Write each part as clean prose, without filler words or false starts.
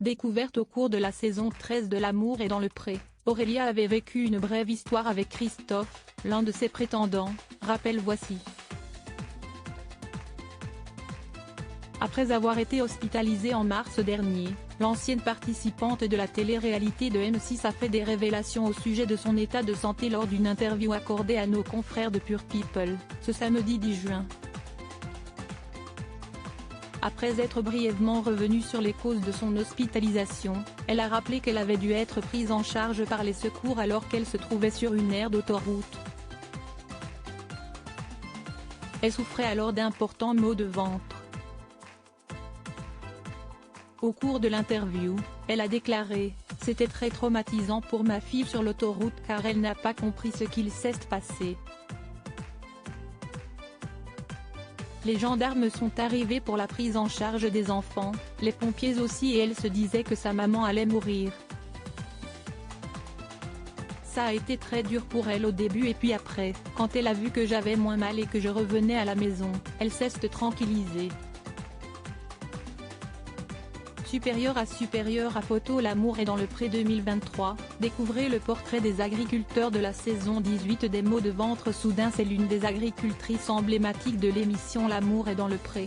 Découverte au cours de la saison 13 de L'amour est dans le pré, Aurélia avait vécu une brève histoire avec Christophe, l'un de ses prétendants, rappel voici. Après avoir été hospitalisée en mars dernier, l'ancienne participante de la télé-réalité de M6 a fait des révélations au sujet de son état de santé lors d'une interview accordée à nos confrères de Pure People, ce samedi 10 juin. Après être brièvement revenue sur les causes de son hospitalisation, elle a rappelé qu'elle avait dû être prise en charge par les secours alors qu'elle se trouvait sur une aire d'autoroute. Elle souffrait alors d'importants maux de ventre. Au cours de l'interview, elle a déclaré « C'était très traumatisant pour ma fille sur l'autoroute car elle n'a pas compris ce qu'il s'est passé. Les gendarmes sont arrivés pour la prise en charge des enfants, les pompiers aussi et elle se disait que sa maman allait mourir. Ça a été très dur pour elle au début et puis après, quand elle a vu que j'avais moins mal et que je revenais à la maison, elle s'est tranquillisée. » Supérieur à photo L'amour est dans le pré 2023, découvrez le portrait des agriculteurs de la saison 18 des maux de ventre soudains. C'est l'une des agricultrices emblématiques de l'émission L'amour est dans le pré.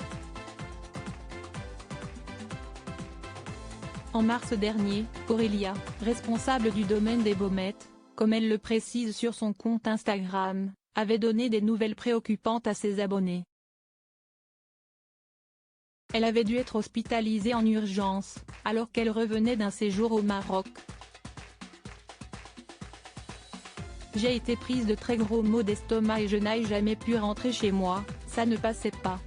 En mars dernier, Aurélia, responsable du domaine des Baumettes, comme elle le précise sur son compte Instagram, avait donné des nouvelles préoccupantes à ses abonnés. Elle avait dû être hospitalisée en urgence, alors qu'elle revenait d'un séjour au Maroc. J'ai été prise de très gros maux d'estomac et je n'ai jamais pu rentrer chez moi, ça ne passait pas.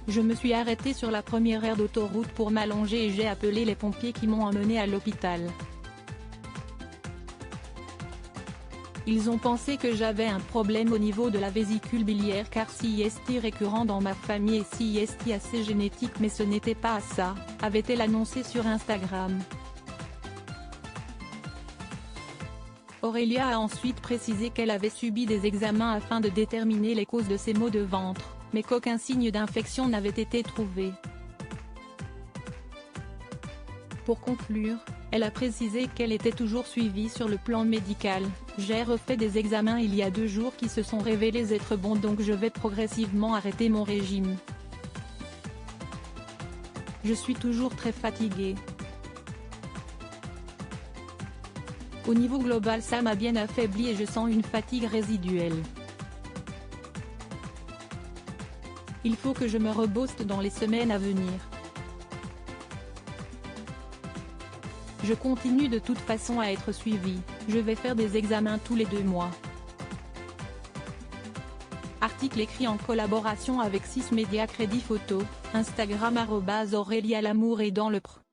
Je me suis arrêtée sur la première aire d'autoroute pour m'allonger et j'ai appelé les pompiers qui m'ont emmenée à l'hôpital. Ils ont pensé que j'avais un problème au niveau de la vésicule biliaire car CIST récurrent dans ma famille et CIST assez génétique mais ce n'était pas ça, avait-elle annoncé sur Instagram. Aurélia a ensuite précisé qu'elle avait subi des examens afin de déterminer les causes de ses maux de ventre, mais qu'aucun signe d'infection n'avait été trouvé. Pour conclure, elle a précisé qu'elle était toujours suivie sur le plan médical. J'ai refait des examens il y a 2 jours qui se sont révélés être bons donc je vais progressivement arrêter mon régime. Je suis toujours très fatiguée. Au niveau global ça m'a bien affaibli et je sens une fatigue résiduelle. Il faut que je me rebooste dans les semaines à venir. Je continue de toute façon à être suivie, je vais faire des examens tous les 2 mois. Article écrit en collaboration avec 6 médias Crédit Photo, Instagram @Aurélia L'amour est dans le pré.